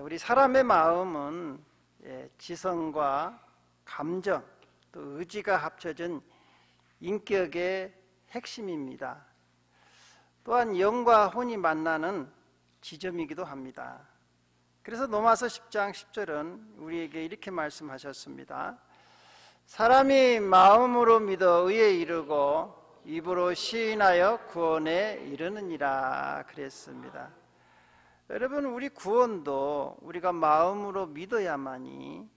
우리 사람의 마음은 지성과 감정 또 의지가 합쳐진 인격의 핵심입니다. 또한 영과 혼이 만나는 지점이기도 합니다. 그래서 로마서 10장 10절은 우리에게 이렇게 말씀하셨습니다. 사람이 마음으로 믿어 의에 이르고 입으로 시인하여 구원에 이르느니라 그랬습니다. 여러분, 우리 구원도 우리가 마음으로 믿어야만이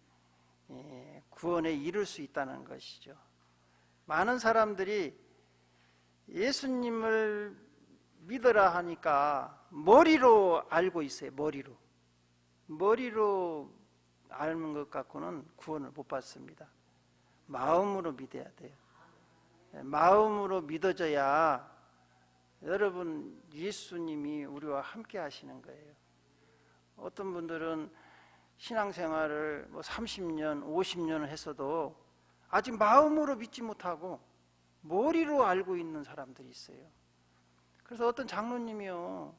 구원에 이를 수 있다는 것이죠. 많은 사람들이 예수님을 믿어라 하니까 머리로 알고 있어요. 머리로 아는 것 갖고는 구원을 못 받습니다. 마음으로 믿어야 돼요. 마음으로 믿어져야 여러분 예수님이 우리와 함께 하시는 거예요. 어떤 분들은 신앙생활을 30년, 50년을 했어도 아직 마음으로 믿지 못하고 머리로 알고 있는 사람들이 있어요. 그래서 어떤 장로님이요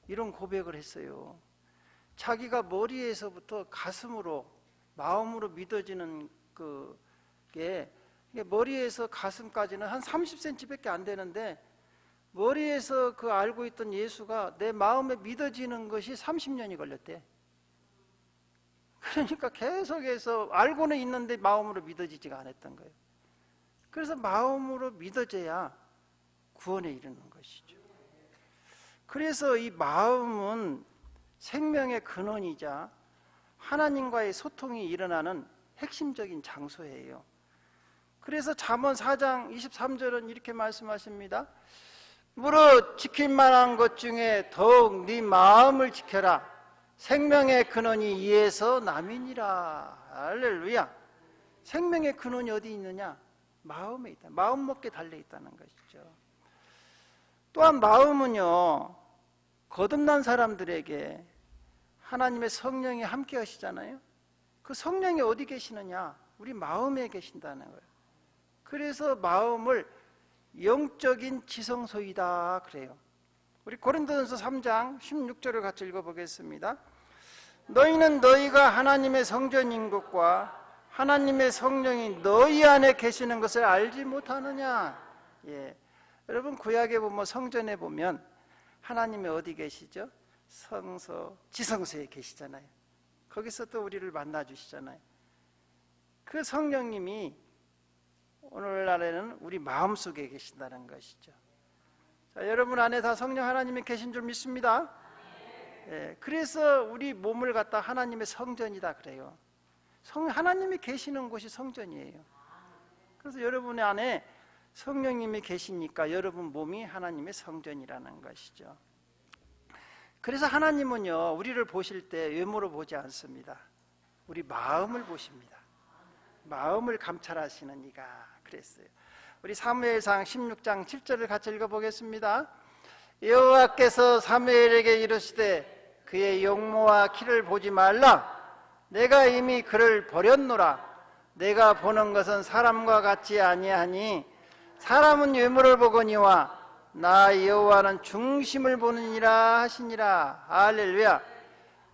이런 고백을 했어요. 자기가 머리에서부터 가슴으로 마음으로 믿어지는 그게 머리에서 가슴까지는 한 30cm밖에 안 되는데 머리에서 그 알고 있던 예수가 내 마음에 믿어지는 것이 30년이 걸렸대. 그러니까 계속해서 알고는 있는데 마음으로 믿어지지가 않았던 거예요. 그래서 마음으로 믿어져야 구원에 이르는 것이죠. 그래서 이 마음은 생명의 근원이자 하나님과의 소통이 일어나는 핵심적인 장소예요. 그래서 잠언 4장 23절은 이렇게 말씀하십니다. 무릇 지킬 만한 것 중에 더욱 네 마음을 지켜라. 생명의 근원이 이에서 남이니라. 할렐루야. 생명의 근원이 어디 있느냐? 마음에 있다. 마음 먹게 달려 있다는 것이죠. 또한 마음은요 거듭난 사람들에게 하나님의 성령이 함께 하시잖아요. 그 성령이 어디 계시느냐? 우리 마음에 계신다는 거예요. 그래서 마음을 영적인 지성소이다 그래요. 우리 고린도전서 3장 16절을 같이 읽어보겠습니다. 너희는 너희가 하나님의 성전인 것과 하나님의 성령이 너희 안에 계시는 것을 알지 못하느냐. 여러분 구약에 보면 성전에 보면 하나님이 어디 계시죠? 성소, 지성소에 계시잖아요. 거기서 또 우리를 만나 주시잖아요. 그 성령님이 오늘날에는 우리 마음속에 계신다는 것이죠. 자, 여러분 안에 다 성령 하나님이 계신 줄 믿습니다. 그래서 우리 몸을 갖다 하나님의 성전이다 그래요. 하나님이 계시는 곳이 성전이에요. 그래서 여러분 안에 성령님이 계시니까 여러분 몸이 하나님의 성전이라는 것이죠. 그래서 하나님은요 우리를 보실 때 외모로 보지 않습니다. 우리 마음을 보십니다. 마음을 감찰하시는 이가 그랬어요. 우리 사무엘상 16장 7절을 같이 읽어보겠습니다. 여호와께서 사무엘에게 이르시되 그의 용모와 키를 보지 말라. 내가 이미 그를 버렸노라. 내가 보는 것은 사람과 같지 아니하니 사람은 외모를 보거니와 나 여호와는 중심을 보느니라 하시니라. 할렐루야.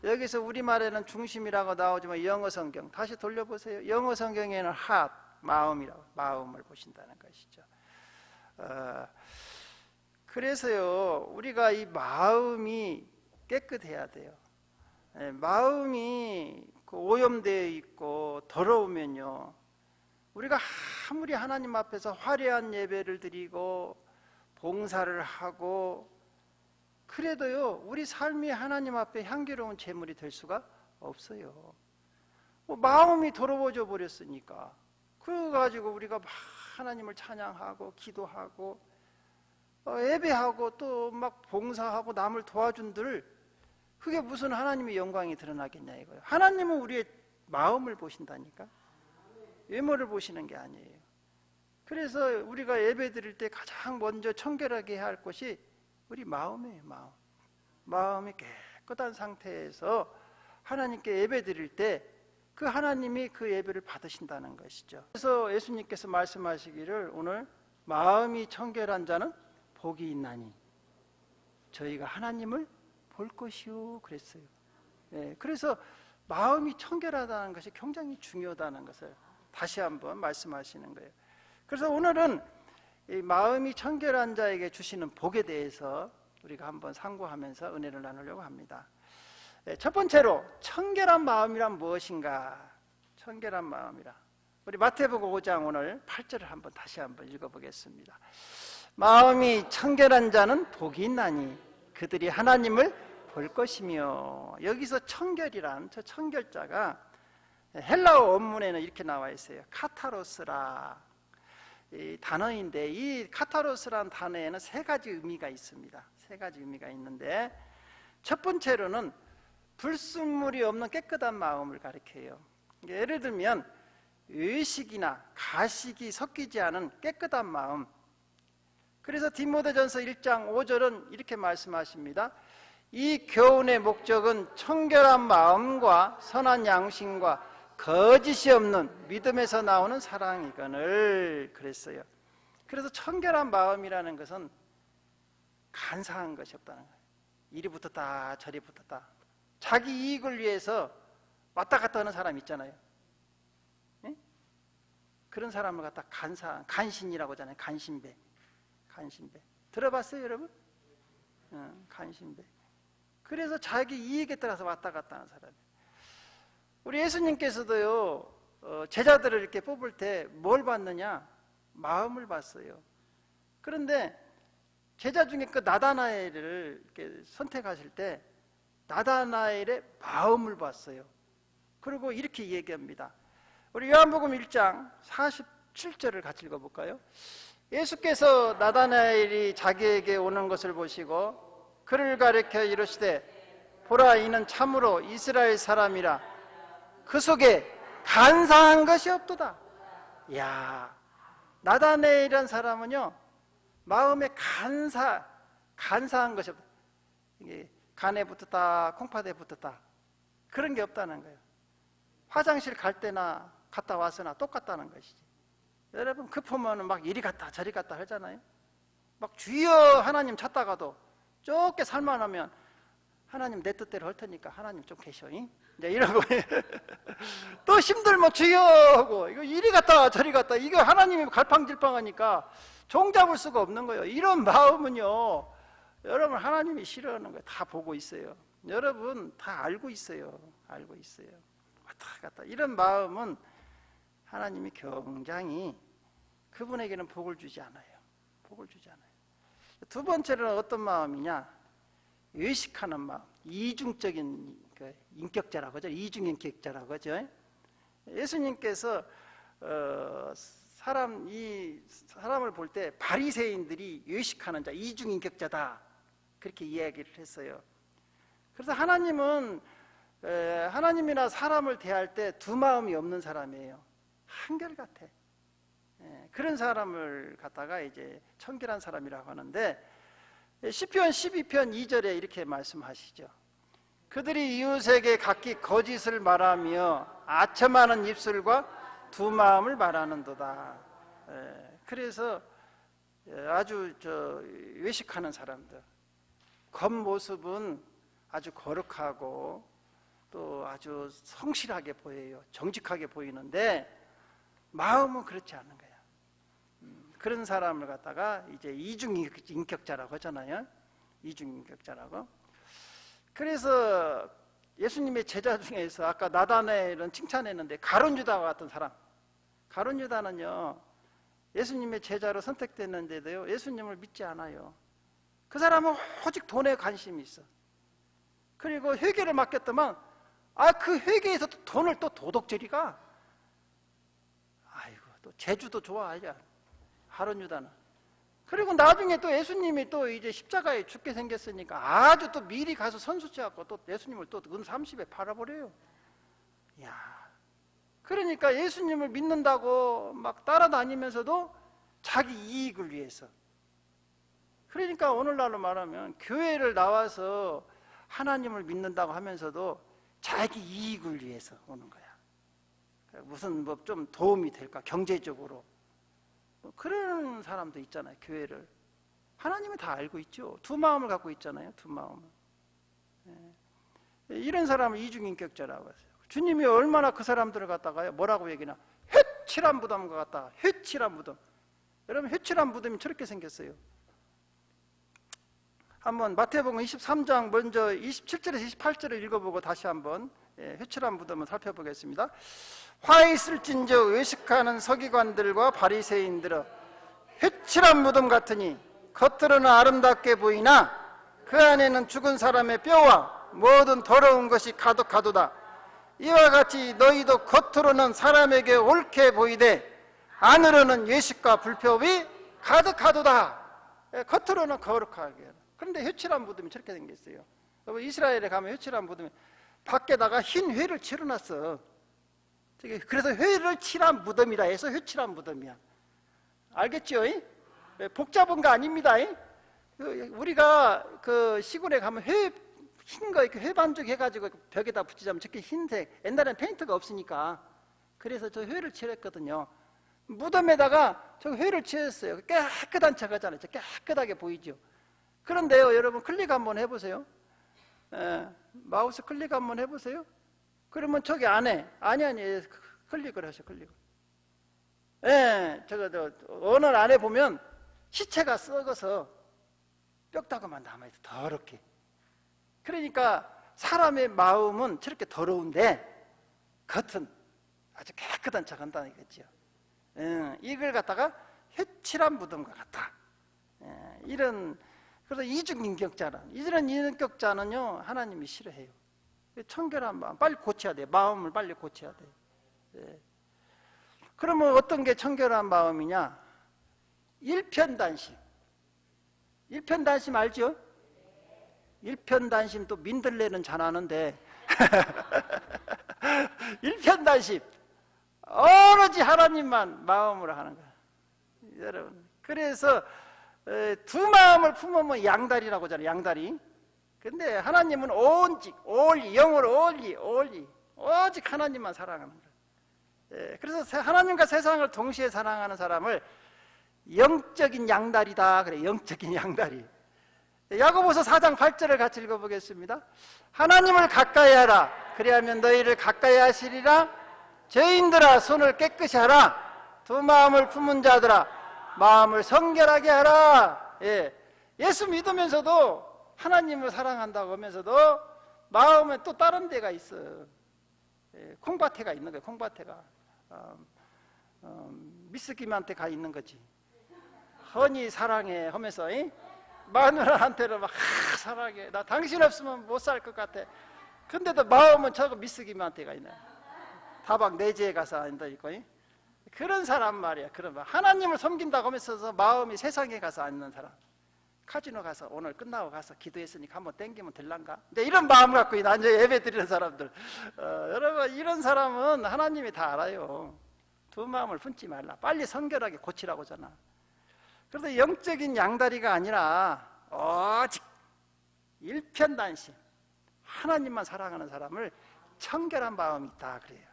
여기서 우리말에는 중심이라고 나오지만 영어 성경 다시 돌려보세요. 영어 성경에는 heart, 마음이라고 마음을 보신다는 것이죠. 그래서요 우리가 이 마음이 깨끗해야 돼요. 마음이 오염되어 있고 더러우면요 우리가 아무리 하나님 앞에서 화려한 예배를 드리고 봉사를 하고 그래도요 우리 삶이 하나님 앞에 향기로운 제물이 될 수가 없어요. 마음이 더러워져 버렸으니까 그거 가지고 우리가 막 하나님을 찬양하고 기도하고 예배하고 또 막 봉사하고 남을 도와준들 그게 무슨 하나님의 영광이 드러나겠냐 이거예요. 하나님은 우리의 마음을 보신다니까 외모를 보시는 게 아니에요. 그래서 우리가 예배 드릴 때 가장 먼저 청결하게 해야 할 것이 우리 마음이에요. 마음이 깨끗한 상태에서 하나님께 예배 드릴 때 그 하나님이 그 예배를 받으신다는 것이죠. 그래서 예수님께서 말씀하시기를 오늘 마음이 청결한 자는 복이 있나니 저희가 하나님을 볼 것이요 그랬어요. 그래서 마음이 청결하다는 것이 굉장히 중요하다는 것을 다시 한번 말씀하시는 거예요. 그래서 오늘은 이 마음이 청결한 자에게 주시는 복에 대해서 우리가 한번 상고하면서 은혜를 나누려고 합니다. 첫 번째로 청결한 마음이란 무엇인가? 청결한 마음이라. 우리 마태복음 5장 오늘 8절을 한번 다시 한번 읽어보겠습니다. 마음이 청결한 자는 복이 있나니 그들이 하나님을 볼 것이며. 여기서 청결이란 저 청결자가 헬라어 원문에는 이렇게 나와 있어요. 카타로스라 이 단어인데, 이 카타로스라는 단어에는 세 가지 의미가 있습니다. 세 가지 의미가 있는데, 첫 번째로는 불순물이 없는 깨끗한 마음을 가리켜요. 예를 들면 의식이나 가식이 섞이지 않은 깨끗한 마음. 그래서 디모데전서 1장 5절은 이렇게 말씀하십니다. 이 교훈의 목적은 청결한 마음과 선한 양심과 거짓이 없는 믿음에서 나오는 사랑이거늘 그랬어요. 그래서 청결한 마음이라는 것은 간사한 것이 없다는 거예요. 이리 붙었다 저리 붙었다, 자기 이익을 위해서 왔다 갔다 하는 사람 있잖아요. 예? 그런 사람을 갖다 간신이라고 하잖아요. 간신배. 들어봤어요 여러분? 간신배. 그래서 자기 이익에 따라서 왔다 갔다 하는 사람이에요. 우리 예수님께서도요, 제자들을 이렇게 뽑을 때 뭘 봤느냐? 마음을 봤어요. 그런데 제자 중에 그 나다나엘을 이렇게 선택하실 때 나다나엘의 마음을 봤어요. 그리고 이렇게 얘기합니다. 우리 요한복음 1장 47절을 같이 읽어볼까요? 예수께서 나다나엘이 자기에게 오는 것을 보시고 그를 가리켜 이르시되 보라, 이는 참으로 이스라엘 사람이라 그 속에 간사한 것이 없도다. 이야, 나다나엘이라는 사람은요, 마음에 간사한 것이 없다. 이게 간에 붙었다 콩팥에 붙었다 그런 게 없다는 거예요. 화장실 갈 때나 갔다 와서나 똑같다는 것이지. 여러분 급하면 막 이리 갔다 저리 갔다 하잖아요. 막 주여 하나님 찾다가도 좁게 살만하면 하나님 내 뜻대로 할 테니까 하나님 좀 계셔 이제 이러고 또 힘들면 주여 하고 이거 이리 갔다 저리 갔다, 이거 하나님이 갈팡질팡하니까 종잡을 수가 없는 거예요. 이런 마음은요, 여러분 하나님이 싫어하는 거예요. 다 보고 있어요. 여러분 다 알고 있어요. 왔다 갔다 이런 마음은 하나님이 굉장히 그분에게는 복을 주지 않아요. 두 번째는 어떤 마음이냐? 의식하는 마음, 이중적인 인격자라고 하죠. 이중인격자라고 하죠. 예수님께서 사람을 볼 때 바리새인들이 의식하는 자, 이중인격자다 그렇게 이야기를 했어요. 그래서 하나님은 하나님이나 사람을 대할 때 두 마음이 없는 사람이에요. 한결같아. 그런 사람을 갖다가 이제 청결한 사람이라고 하는데, 시편 12편 2절에 이렇게 말씀하시죠. 그들이 이웃에게 각기 거짓을 말하며 아첨하는 입술과 두 마음을 말하는도다. 그래서 아주 외식하는 사람들, 겉모습은 아주 거룩하고 또 아주 성실하게 보여요. 정직하게 보이는데 마음은 그렇지 않은 거야. 그런 사람을 갖다가 이제 이중인격자라고 하잖아요. 이중인격자라고. 그래서 예수님의 제자 중에서 아까 나다나엘은 칭찬했는데 가룟 유다와 같은 사람, 가룟 유다는요 예수님의 제자로 선택됐는데도요 예수님을 믿지 않아요. 그 사람은 오직 돈에 관심이 있어. 그리고 회계를 맡겼더만 그 회계에서 돈을 또 도덕질이가, 아이고 또 재주도 좋아하지 가룟 유다는. 그리고 나중에 또 예수님이 또 이제 십자가에 죽게 생겼으니까 아주 또 미리 가서 선수치갖고 또 예수님을 또 은 30에 팔아버려요. 야, 그러니까 예수님을 믿는다고 막 따라다니면서도 자기 이익을 위해서. 그러니까 오늘날로 말하면 교회를 나와서 하나님을 믿는다고 하면서도 자기 이익을 위해서 오는 거야. 무슨 뭐 좀 도움이 될까 경제적으로. 그런 사람도 있잖아요. 교회를 하나님은 다 알고 있죠. 두 마음을 갖고 있잖아요. 두 마음을. 이런 사람을 이중인격자라고 했어요. 주님이 얼마나 그 사람들을 갖다가요 뭐라고 얘기나, 회칠한 무덤과 같다. 회칠한 무덤. 여러분, 회칠한 무덤이 저렇게 생겼어요. 한번 마태복음 23장 먼저 27절에서 28절을 읽어보고 다시 한번 회칠한 무덤을 살펴보겠습니다. 화 있을진저 외식하는 서기관들과 바리새인들아, 회칠한 무덤 같으니 겉으로는 아름답게 보이나 그 안에는 죽은 사람의 뼈와 모든 더러운 것이 가득하도다. 이와 같이 너희도 겉으로는 사람에게 옳게 보이되 안으로는 외식과 불법이 가득하도다. 겉으로는 거룩하게. 그런데 회칠한 무덤이 저렇게 생겼어요. 이스라엘에 가면 회칠한 무덤이 밖에다가 흰 회를 칠해놨어. 그래서 회를 칠한 무덤이라 해서 회칠한 무덤이야. 알겠죠? 복잡한 거 아닙니다. 우리가 그 시골에 가면 흰 거 이렇게 회반죽 해가지고 벽에다 붙이자면 저렇게 흰색, 옛날엔 페인트가 없으니까 그래서 저 회를 칠했거든요. 무덤에다가 저 회를 칠했어요. 깨끗한 척 하잖아요. 깨끗하게 보이죠. 그런데요, 여러분 클릭 한번 해보세요. 마우스 클릭 한번 해보세요. 그러면 저기 안에 아니 클릭을 하셔. 클릭을. 저 원을 안에 보면 시체가 썩어서 뼈다구만 남아있어. 더럽게. 그러니까 사람의 마음은 저렇게 더러운데 겉은 아주 깨끗한 척 한다는 거죠. 이걸 갖다가 회칠한 무덤과 같다. 그래서 이중인격자는, 이런 인격자는요 하나님이 싫어해요. 청결한 마음 빨리 고쳐야 돼요. 마음을 빨리 고쳐야 돼요. 그러면 어떤 게 청결한 마음이냐? 일편단심. 일편단심 알죠? 일편단심 또 민들레는 잘하는데 일편단심 오로지 하나님만 마음으로 하는 거야. 여러분, 그래서 두 마음을 품으면 양다리라고 하잖아요. 양다리. 근데 하나님은 오직 영으로 오직 하나님만 사랑하는 거예요. 그래서 하나님과 세상을 동시에 사랑하는 사람을 영적인 양다리다 그래. 영적인 양다리. 야고보서 4장 8절을 같이 읽어보겠습니다. 하나님을 가까이 하라. 그리하면 너희를 가까이 하시리라. 죄인들아 손을 깨끗이 하라. 두 마음을 품은 자들아 마음을 성결하게 하라. 예수 믿으면서도 하나님을 사랑한다고 하면서도 마음에 또 다른 데가 있어. 콩밭에가 있는 거예요. 콩밭에가 미스김한테 가 있는 거지. 허니 사랑해 하면서 마누라한테는 막 사랑해. 나 당신 없으면 못 살 것 같아. 근데도 마음은 저거 미스김한테 가 있네. 다방 내지에 가서 앉아 있고. 그런 사람 말이야. 그런 하나님을 섬긴다고 하면서 마음이 세상에 가서 앉는 사람. 카지노 가서 오늘 끝나고 가서 기도했으니까 한번 땡기면 될란가? 근데 이런 마음 갖고 앉아 예배 드리는 사람들, 여러분 이런 사람은 하나님이 다 알아요. 두 마음을 품지 말라. 빨리 성결하게 고치라고 하잖아. 그래서 영적인 양다리가 아니라 오직 일편단심, 하나님만 사랑하는 사람을 청결한 마음이 있다 그래요.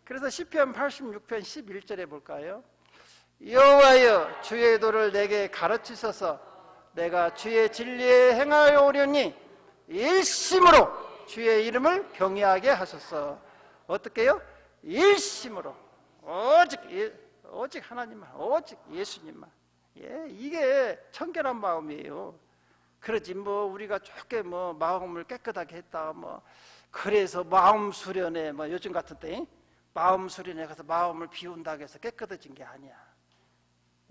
그래서 시편 86편 11절에 볼까요? 여호와여 주의 도를 내게 가르치소서. 내가 주의 진리에 행하여 오려니 일심으로 주의 이름을 경외하게 하소서. 어떻게요? 일심으로 오직 하나님만, 오직 예수님만. 이게 청결한 마음이에요. 그러지 우리가 좋게 마음을 깨끗하게 했다 그래서 마음 수련회 요즘 같은 때 마음 수련회 가서 마음을 비운다고 해서 깨끗해진 게 아니야.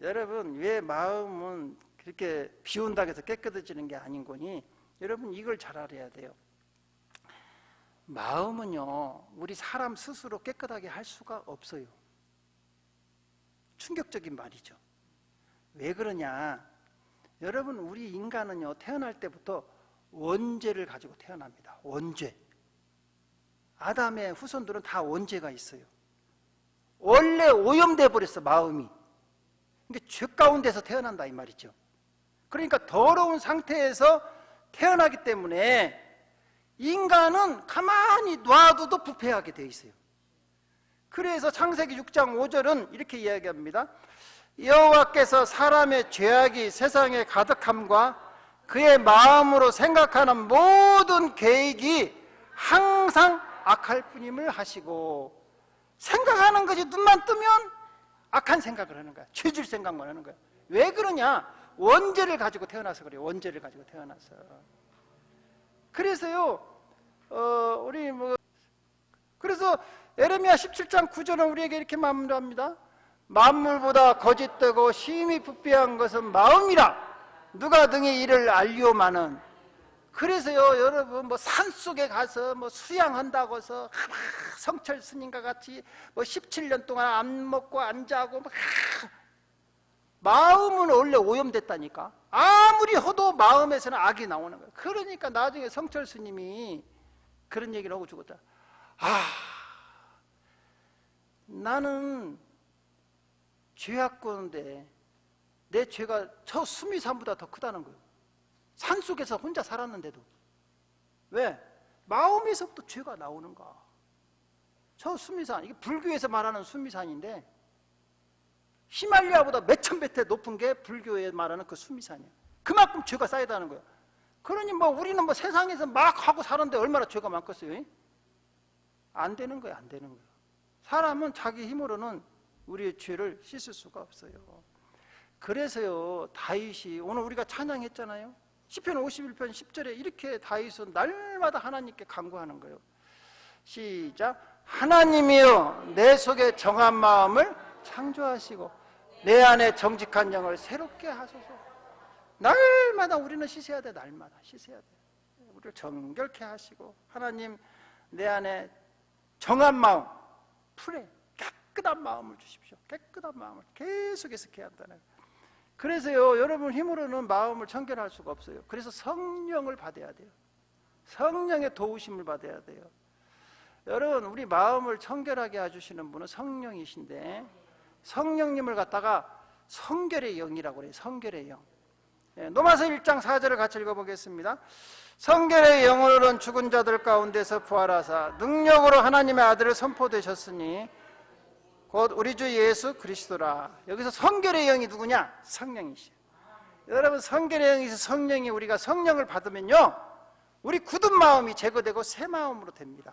여러분, 왜 마음은 그렇게 비운다고 해서 깨끗해지는 게 아닌 거니? 여러분 이걸 잘 알아야 돼요. 마음은요 우리 사람 스스로 깨끗하게 할 수가 없어요. 충격적인 말이죠. 왜 그러냐? 여러분, 우리 인간은요 태어날 때부터 원죄를 가지고 태어납니다. 원죄. 아담의 후손들은 다 원죄가 있어요. 원래 오염돼 버렸어 마음이. 그러니까 죄 가운데서 태어난다 이 말이죠. 그러니까 더러운 상태에서 태어나기 때문에 인간은 가만히 놔둬도 부패하게 돼 있어요. 그래서 창세기 6장 5절은 이렇게 이야기합니다. 여호와께서 사람의 죄악이 세상에 가득함과 그의 마음으로 생각하는 모든 계획이 항상 악할 뿐임을 하시고, 생각하는 것이 눈만 뜨면 악한 생각을 하는 거야. 죄질 생각만 하는 거야. 왜 그러냐? 원죄를 가지고 태어나서 그래요. 원죄를 가지고 태어나서. 그래서요, 그래서 에레미야 17장 9절은 우리에게 이렇게 마무리합니다. 만물보다 거짓되고 심히 부패한 것은 마음이라 누가 등의 이를 알리오마는. 그래서요, 여러분, 산속에 가서 수양한다고 해서 성철 스님과 같이 17년 동안 안 먹고 안 자고 마음은 원래 오염됐다니까. 아무리 해도 마음에서는 악이 나오는 거예요. 그러니까 나중에 성철 스님이 그런 얘기를 하고 죽었다. 나는 죄악건데 내 죄가 저 수미산보다 더 크다는 거예요. 산속에서 혼자 살았는데도. 왜? 마음에서부터 죄가 나오는가. 저 수미산, 이게 불교에서 말하는 수미산인데 히말라야보다 몇천 배 높은 게 불교에 말하는 그 수미산이에요. 그만큼 죄가 쌓이다는 거예요. 그러니 우리는 세상에서 막 하고 사는데 얼마나 죄가 많겠어요? 안 되는 거예요, 안 되는 거예요. 사람은 자기 힘으로는 우리의 죄를 씻을 수가 없어요. 그래서요, 다윗이 오늘 우리가 찬양했잖아요. 시편 51편 10절에 이렇게 다윗은 날마다 하나님께 간구하는 거예요. 시작. 하나님이여 내 속에 정한 마음을 창조하시고 내 안에 정직한 영을 새롭게 하소서. 날마다 우리는 씻어야 돼. 날마다 씻어야 돼. 우리를 정결케 하시고, 하나님 내 안에 정한 마음, 풀에 깨끗한 마음을 주십시오. 깨끗한 마음을 계속해서 해야 한다는 거예요. 그래서요, 여러분 힘으로는 마음을 청결할 수가 없어요. 그래서 성령을 받아야 돼요. 성령의 도우심을 받아야 돼요. 여러분, 우리 마음을 청결하게 해주시는 분은 성령이신데, 성령님을 갖다가 성결의 영이라고 그래요. 성결의 영. 로마서 1장 4절을 같이 읽어보겠습니다. 성결의 영으로는 죽은 자들 가운데서 부활하사 능력으로 하나님의 아들을 선포되셨으니 곧 우리 주 예수 그리스도라. 여기서 성결의 영이 누구냐? 성령이시죠. 여러분, 성결의 영이서 성령이, 우리가 성령을 받으면요, 우리 굳은 마음이 제거되고 새 마음으로 됩니다.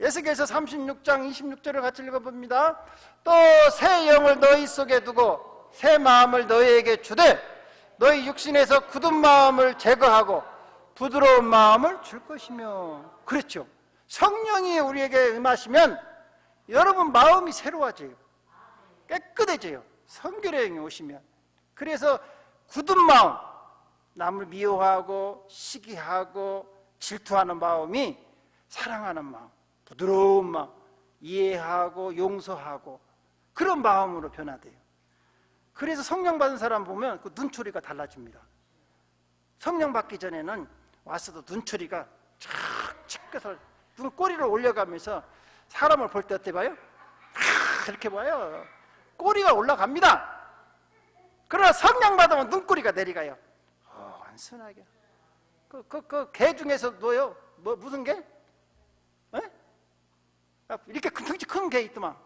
에스겔서 36장 26절을 같이 읽어봅니다. 또 새 영을 너희 속에 두고 새 마음을 너희에게 주되 너희 육신에서 굳은 마음을 제거하고 부드러운 마음을 줄 것이며. 그랬죠. 성령이 우리에게 임하시면 여러분 마음이 새로워져요. 깨끗해져요. 성결의 영이 오시면. 그래서 굳은 마음, 남을 미워하고 시기하고 질투하는 마음이 사랑하는 마음, 부드러운 마음, 이해하고 용서하고 그런 마음으로 변화돼요. 그래서 성령 받은 사람 보면 그 눈초리가 달라집니다. 성령 받기 전에는 와서도 눈초리가 착 찢겨서 눈꼬리를 올려가면서 사람을 볼 때 어때 봐요? 이렇게 봐요. 꼬리가 올라갑니다. 그러나 성령 받으면 눈꼬리가 내려가요. 완순하게. 개 중에서도요, 무슨 개? 에? 이렇게 큰 개 있더만.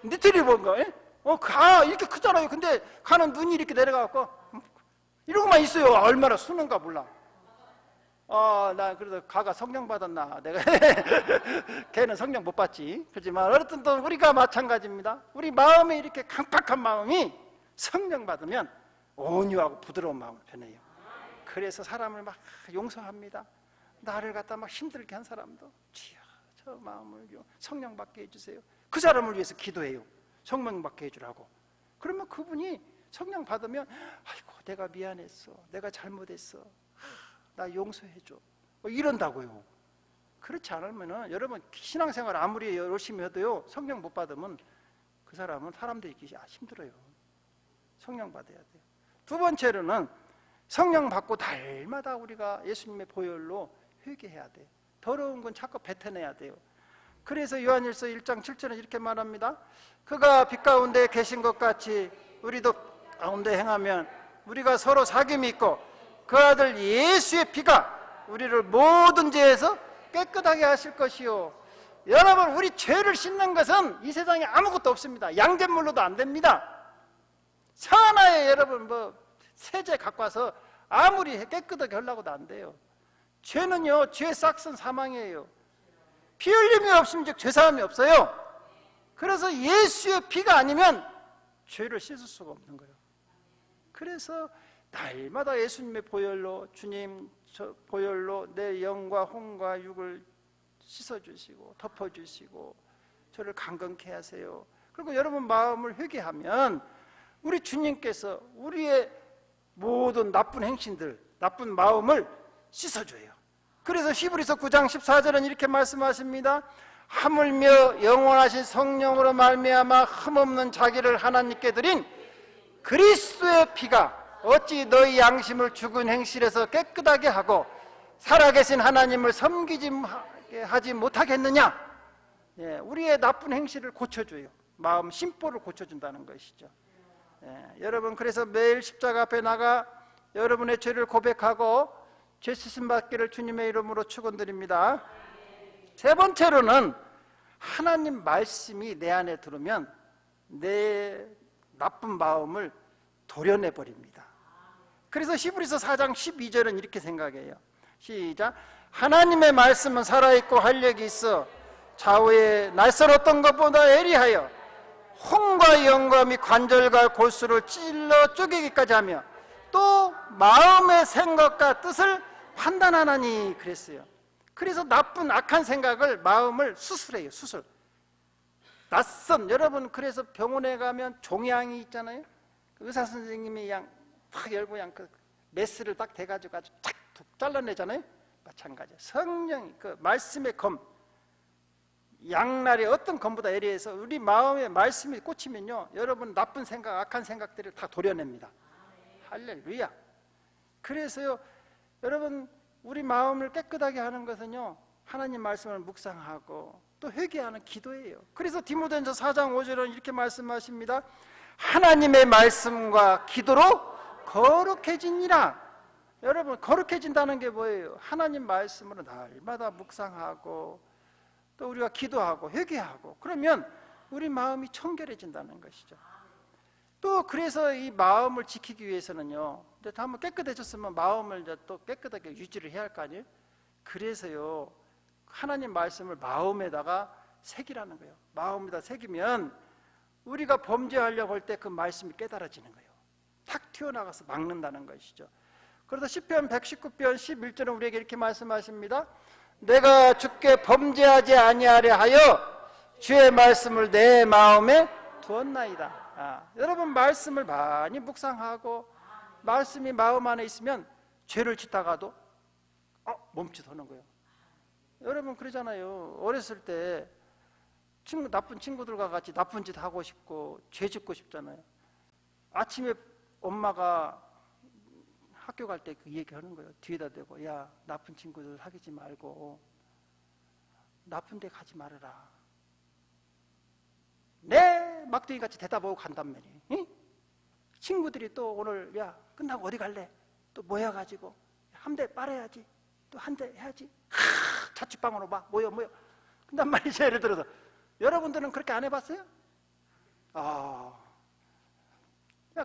니트리버인가? 이렇게 크잖아요. 근데 가는 눈이 이렇게 내려가고 이러고만 있어요. 얼마나 순한가 몰라. 나 그래도 가가 성령 받았나? 내가 걔는 성령 못 받지. 그렇지만 어쨌든 또 우리가 마찬가지입니다. 우리 마음에 이렇게 강팍한 마음이 성령 받으면 온유하고 부드러운 마음을 변해요. 그래서 사람을 막 용서합니다. 나를 갖다 막 힘들게 한 사람도 주여 저 마음을 성령 받게 해주세요. 그 사람을 위해서 기도해요. 성령 받게 해주라고. 그러면 그분이 성령 받으면 아이고 내가 미안했어, 내가 잘못했어, 나 용서해줘, 이런다고요. 그렇지 않으면은 여러분 신앙생활 아무리 열심히 해도요, 성령 못 받으면 그 사람은 사람들이 있기 힘들어요. 성령 받아야 돼요. 두 번째로는 성령 받고 날마다 우리가 예수님의 보혈로 회개해야 돼. 더러운 건 자꾸 뱉어내야 돼요. 그래서 요한일서 1장 7절은 이렇게 말합니다. 그가 빛 가운데 계신 것 같이 우리도 가운데 행하면 우리가 서로 사귐이 있고 그 아들 예수의 피가 우리를 모든 죄에서 깨끗하게 하실 것이요. 여러분, 우리 죄를 씻는 것은 이 세상에 아무것도 없습니다. 양잿물로도 안 됩니다. 천하에 여러분 세제 갖고 와서 아무리 깨끗하게 하려고도 안 돼요. 죄는요, 죄 싹은 사망이에요. 피 흘림이 없으면 죄사함이 없어요. 그래서 예수의 피가 아니면 죄를 씻을 수가 없는 거예요. 그래서 날마다 예수님의 보혈로, 주님 저 보혈로 내 영과 혼과 육을 씻어주시고 덮어주시고 저를 강건케 하세요. 그리고 여러분 마음을 회개하면 우리 주님께서 우리의 모든 나쁜 행신들, 나쁜 마음을 씻어줘요. 그래서 히브리서 9장 14절은 이렇게 말씀하십니다. 하물며 영원하신 성령으로 말미암아 흠없는 자기를 하나님께 드린 그리스도의 피가 어찌 너희 양심을 죽은 행실에서 깨끗하게 하고 살아계신 하나님을 섬기지 하지 못하겠느냐. 예, 우리의 나쁜 행실을 고쳐줘요. 마음 심보를 고쳐준다는 것이죠. 예, 여러분 그래서 매일 십자가 앞에 나가 여러분의 죄를 고백하고 죄 씻음 받기를 주님의 이름으로 축원드립니다. 세 번째로는 하나님 말씀이 내 안에 들어오면 내 나쁜 마음을 도려내 버립니다. 그래서 히브리서 4장 12절은 이렇게 생각해요. 시작. 하나님의 말씀은 살아있고 활력이 있어 좌우에 날카로웠던 것보다 예리하여 혼과 영과 및 관절과 골수를 찔러 쪼개기까지 하며 또 마음의 생각과 뜻을 판단하나니 그랬어요. 그래서 나쁜 악한 생각을 마음을 수술해요. 수술. 낯선 여러분 그래서 병원에 가면 종양이 있잖아요. 의사 선생님이 그냥 탁 열고 그냥 그 메스를 딱 대가지고 아주 탁 잘라내잖아요. 마찬가지. 성령이 그 말씀의 검, 양날의 어떤 검보다 예리해서 우리 마음에 말씀이 꽂히면요, 여러분 나쁜 생각, 악한 생각들을 다 도려냅니다. 할렐루야. 그래서요, 여러분 우리 마음을 깨끗하게 하는 것은요, 하나님 말씀을 묵상하고 또 회개하는 기도예요. 그래서 디모데전서 4장 5절은 이렇게 말씀하십니다. 하나님의 말씀과 기도로 거룩해지니라. 여러분 거룩해진다는 게 뭐예요? 하나님 말씀으로 날마다 묵상하고 또 우리가 기도하고 회개하고 그러면 우리 마음이 청결해진다는 것이죠. 또 그래서 이 마음을 지키기 위해서는요, 이제 한번 깨끗해졌으면 마음을 이제 또 깨끗하게 유지를 해야 할 거 아니에요? 그래서요, 하나님 말씀을 마음에다가 새기라는 거예요. 마음에다 새기면 우리가 범죄하려고 할 때 그 말씀이 깨달아지는 거예요. 탁 튀어나가서 막는다는 것이죠. 그래서 시편 119편 11절은 우리에게 이렇게 말씀하십니다. 내가 주께 범죄하지 아니하려 하여 주의 말씀을 내 마음에 두었나이다. 여러분 말씀을 많이 묵상하고 말씀이 마음 안에 있으면 죄를 짓다가도 멈칫하는 거예요. 여러분 그러잖아요. 어렸을 때 나쁜 친구들과 같이 나쁜 짓 하고 싶고 죄 짓고 싶잖아요. 아침에 엄마가 학교 갈 때 그 얘기 하는 거예요. 뒤에다 대고, 야, 나쁜 친구들 사귀지 말고 나쁜 데 가지 말아라. 네, 막둥이 같이 대답하고 간단 말이에요. 응? 친구들이 또 오늘, 야, 끝나고 어디 갈래? 또 모여가지고 한 대 빨아야지, 또 한 대 해야지. 자취방으로 막 모여. 근단 말이죠. 예를 들어서 여러분들은 그렇게 안 해봤어요?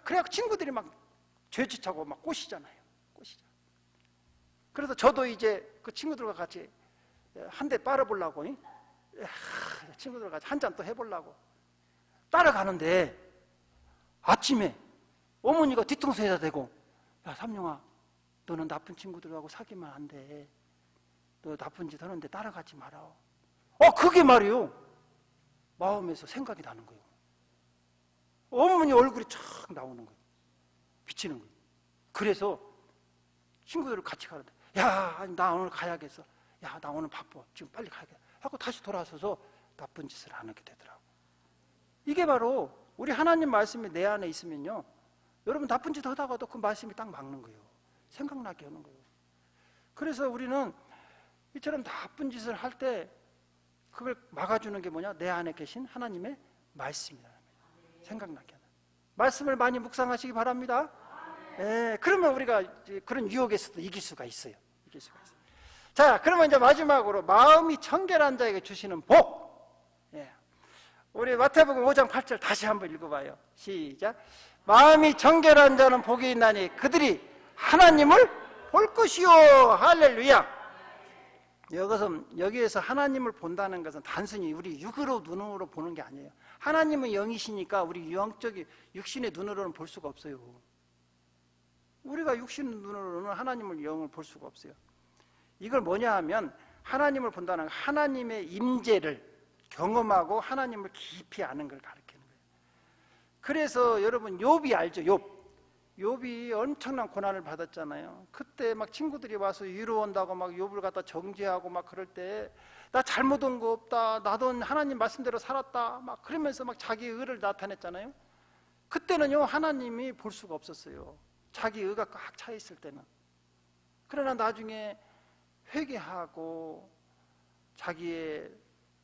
그래야 친구들이 막 죄짓하고 막 꼬시잖아요. 그래서 저도 이제 그 친구들과 같이 한 대 빨아보려고, 친구들과 같이 한 잔 또 해보려고 따라가는데 아침에 어머니가 뒤통수에다 대고, 야, 삼룡아, 너는 나쁜 친구들하고 사귀면 안 돼. 너 나쁜 짓 하는데 따라가지 마라. 그게 말이에요. 마음에서 생각이 나는 거예요. 어머니 얼굴이 쫙 나오는 거예요. 비치는 거예요. 그래서 친구들을 같이 가는데, 야, 나 오늘 가야겠어. 야, 나 오늘 바빠. 지금 빨리 가야겠어. 하고 다시 돌아서서 나쁜 짓을 안 하게 되더라고. 이게 바로 우리 하나님 말씀이 내 안에 있으면요, 여러분 나쁜 짓 하다가도 그 말씀이 딱 막는 거예요. 생각나게 하는 거예요. 그래서 우리는 이처럼 나쁜 짓을 할 때 그걸 막아주는 게 뭐냐? 내 안에 계신 하나님의 말씀이다. 생각나게 하는. 말씀을 많이 묵상하시기 바랍니다. 그러면 우리가 그런 유혹에서도 이길 수가 있어요. 자, 그러면 이제 마지막으로 마음이 청결한 자에게 주시는 복. 우리 마태복음 5장 8절 다시 한번 읽어봐요. 시작. 마음이 청결한 자는 복이 있나니 그들이 하나님을 볼 것이요. 할렐루야. 여기에서 하나님을 본다는 것은 단순히 우리 육으로 눈으로 보는 게 아니에요. 하나님은 영이시니까 우리 영적인 육신의 눈으로는 볼 수가 없어요. 우리가 육신 눈으로는 하나님을 영을 볼 수가 없어요. 이걸 뭐냐 하면 하나님을 본다는 건 하나님의 임재를 경험하고 하나님을 깊이 아는 걸 가르치는 거예요. 그래서 여러분 욥이 알죠? 욥이 엄청난 고난을 받았잖아요. 그때 막 친구들이 와서 위로한다고 막 욥을 갖다 정죄하고 막 그럴 때 나 잘못한 거 없다, 나도 하나님 말씀대로 살았다 막 그러면서 막 자기 의를 나타냈잖아요. 그때는요 하나님이 볼 수가 없었어요. 자기 의가 꽉 차 있을 때는. 그러나 나중에 회개하고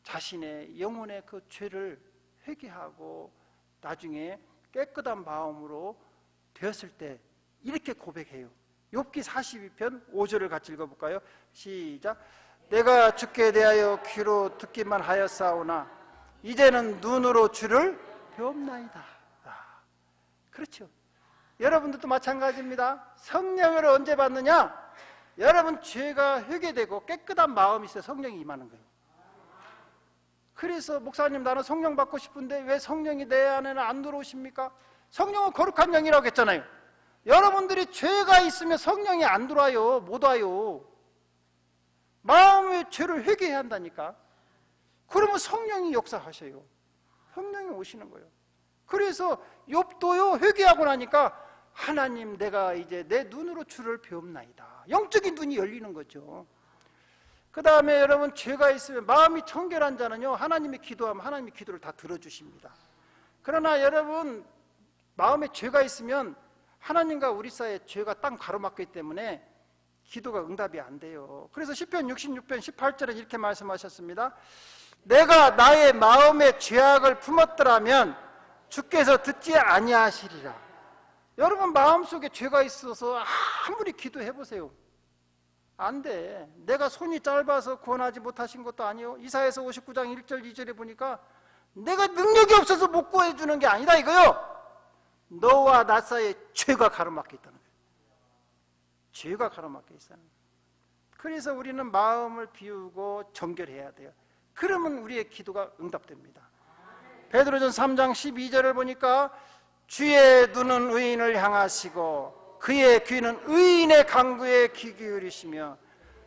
자신의 영혼의 그 죄를 회개하고 나중에 깨끗한 마음으로 되었을 때 이렇게 고백해요. 욥기 42편 5절을 같이 읽어볼까요? 시작. 내가 주께 대하여 귀로 듣기만 하였사오나 이제는 눈으로 주를 배옵나이다. 그렇죠. 여러분들도 마찬가지입니다. 성령을 언제 받느냐? 여러분 죄가 회개되고 깨끗한 마음이 있어야 성령이 임하는 거예요. 그래서 목사님 나는 성령 받고 싶은데 왜 성령이 내 안에는 안 들어오십니까? 성령은 거룩한 영이라고 했잖아요. 여러분들이 죄가 있으면 성령이 안 들어와요. 못 와요. 마음의 죄를 회개해야 한다니까. 그러면 성령이 역사하셔요. 성령이 오시는 거예요. 그래서 욥도요 회개하고 나니까 하나님 내가 이제 내 눈으로 주를 배움나이다. 영적인 눈이 열리는 거죠. 그 다음에 여러분 죄가 있으면 마음이 청결한 자는요 하나님이 기도하면 하나님이 기도를 다 들어주십니다. 그러나 여러분 마음에 죄가 있으면 하나님과 우리 사이에 죄가 딱 가로막기 때문에 기도가 응답이 안 돼요. 그래서 시편 66편 18절에 이렇게 말씀하셨습니다. 내가 나의 마음에 죄악을 품었더라면 주께서 듣지 아니하시리라. 여러분 마음속에 죄가 있어서 아무리 기도해보세요. 안 돼. 내가 손이 짧아서 구원하지 못하신 것도 아니요. 이사야서 59장 1절 2절에 보니까 내가 능력이 없어서 못 구해주는 게 아니다 이거요. 너와 나 사이에 죄가 가로막혀 있다는 거예요. 죄가 가로막혀 있어요. 그래서 우리는 마음을 비우고 정결해야 돼요. 그러면 우리의 기도가 응답됩니다. 베드로전 3장 12절을 보니까 주의 눈은 의인을 향하시고 그의 귀는 의인의 간구에 귀 기울이시며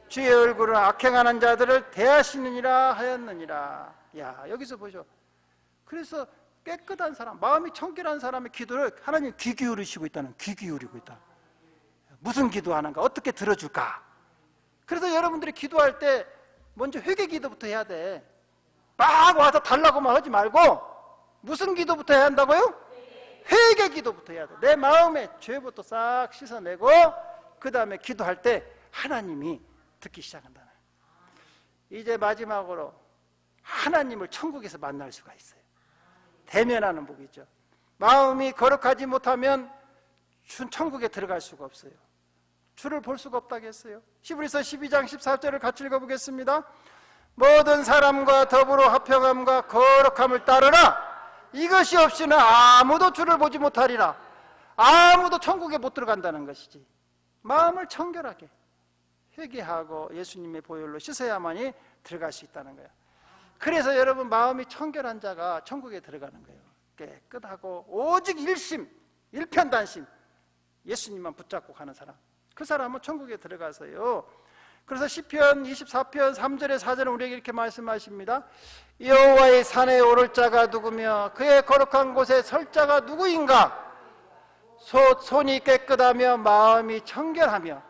주의 얼굴은 악행하는 자들을 대하시느니라 하였느니라. 야, 여기서 보죠. 그래서 깨끗한 사람, 마음이 청결한 사람의 기도를 하나님 귀 기울이시고 있다는, 귀 기울이고 있다. 무슨 기도하는가? 어떻게 들어줄까? 그래서 여러분들이 기도할 때 먼저 회개 기도부터 해야 돼. 막 와서 달라고만 하지 말고 무슨 기도부터 해야 한다고요? 회개 기도부터 해야 돼. 내 마음의 죄부터 싹 씻어내고 그 다음에 기도할 때 하나님이 듣기 시작한다는. 이제 마지막으로 하나님을 천국에서 만날 수가 있어요. 대면하는 복이죠. 마음이 거룩하지 못하면 천국에 들어갈 수가 없어요. 주를 볼 수가 없다고 했어요. 히브리서 12장 14절을 같이 읽어보겠습니다. 모든 사람과 더불어 화평함과 거룩함을 따르라. 이것이 없이는 아무도 주를 보지 못하리라. 아무도 천국에 못 들어간다는 것이지. 마음을 청결하게 회개하고 예수님의 보혈로 씻어야만이 들어갈 수 있다는 거예요. 그래서 여러분 마음이 청결한 자가 천국에 들어가는 거예요. 깨끗하고 오직 일심, 일편단심 예수님만 붙잡고 가는 사람, 그 사람은 천국에 들어가서요. 그래서 시편 24편 3절에 4절은 우리에게 이렇게 말씀하십니다. 여호와의 산에 오를 자가 누구며 그의 거룩한 곳에 설 자가 누구인가? 손이 깨끗하며 마음이 청결하며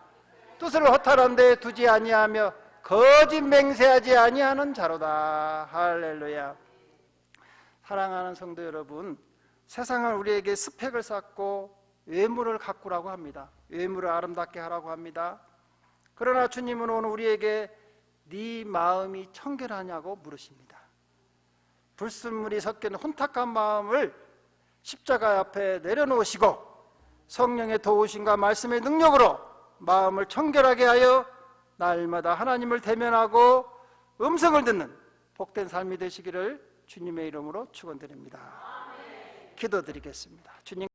뜻을 허탈한 데 두지 아니하며 거짓 맹세하지 아니하는 자로다. 할렐루야. 사랑하는 성도 여러분, 세상은 우리에게 스펙을 쌓고 외모를 가꾸라고 합니다. 외모를 아름답게 하라고 합니다. 그러나 주님은 오늘 우리에게 네 마음이 청결하냐고 물으십니다. 불순물이 섞인 혼탁한 마음을 십자가 앞에 내려놓으시고 성령의 도우심과 말씀의 능력으로 마음을 청결하게 하여 날마다 하나님을 대면하고 음성을 듣는 복된 삶이 되시기를 주님의 이름으로 축원드립니다. 기도드리겠습니다. 주님.